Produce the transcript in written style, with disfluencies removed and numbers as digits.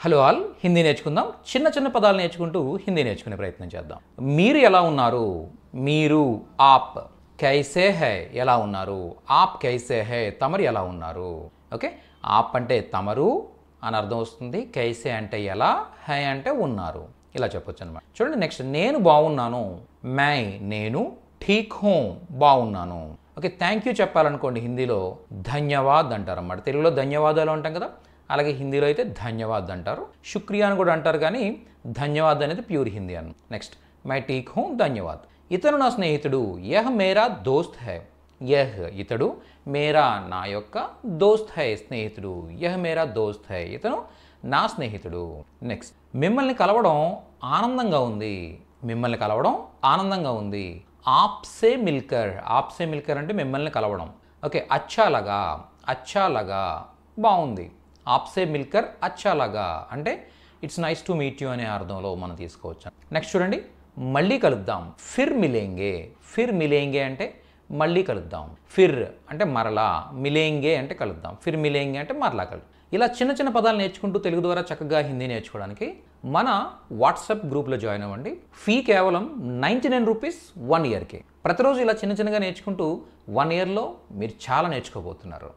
Hello all, Hindi నేర్చుకుందాం. చిన్న చిన్న పదాలు నేర్చుకుంటూ హిందీ నేర్చుకునే ప్రయత్నం చేద్దాం. మీరు ఎలా ఉన్నారు? మీరు ఆప్ కైసే హై ఎలా ఉన్నారు? ఆప్ కైసే హై తమరు ఎలా ఉన్నారు? ఓకే, ఆప్ అంటే తమరు అని అర్థం వస్తుంది, కైసే అంటే ఎలా, హై అంటే ఉన్నారు, ఇలా చెప్పొచ్చు అనమాట. చూడండి నెక్స్ట్, నేను బాగున్నాను. మై నేను, ఠీక్ హూ బాగున్నాను. ఓకే, థ్యాంక్ యూ చెప్పాలనుకోండి హిందీలో ధన్యవాద్ అంటారు అన్నమాట. తెలుగులో ధన్యవాదాలు అంటాం కదా, అలాగే హిందీలో అయితే ధన్యవాద్ అంటారు. శుక్రియా అని కూడా అంటారు, కానీ ధన్యవాద్ అనేది ప్యూర్ హిందీ అన్న. నెక్స్ట్, మై ఠీక్ హూ ధన్యవాద్. ఇతను నా స్నేహితుడు. యహ్ మేరా దోస్త్ హై. యహ్ ఇతడు, మేరా నా యొక్క, దోస్త్ హై స్నేహితుడు. యహ్ మేరా దోస్త్ హై ఇతను నా స్నేహితుడు. నెక్స్ట్, మిమ్మల్ని కలవడం ఆనందంగా ఉంది. మిమ్మల్ని కలవడం ఆనందంగా ఉంది. ఆప్సే మిల్కర్. ఆప్సే మిల్కర్ అంటే మిమ్మల్ని కలవడం. ఓకే, అచ్చా లగా. అచ్చా లగా బాగుంది. ఆప్సే మిల్కర్ అచ్చా లగా అంటే it's nice to meet you అనే అర్థంలో మనం తీసుకోవచ్చు. నెక్స్ట్ చూడండి, మళ్ళీ కలుద్దాం. ఫిర్ మిలేంగే. ఫిర్ మిలేంగే అంటే మళ్ళీ కలుద్దాం. ఫిర్ అంటే మరలా, మిలేంగే అంటే కలుద్దాం. ఫిర్ మిలేంగే అంటే మరలా కలుద్దాం. ఇలా చిన్న చిన్న పదాలు నేర్చుకుంటూ తెలుగు ద్వారా చక్కగా హిందీ నేర్చుకోవడానికి మన వాట్సాప్ గ్రూప్లో జాయిన్ అవ్వండి. ఫీ కేవలం 99 రూపీస్ 1 ఇయర్కి. ప్రతిరోజు ఇలా చిన్న చిన్నగా నేర్చుకుంటూ 1 ఇయర్లో మీరు చాలా నేర్చుకోబోతున్నారు.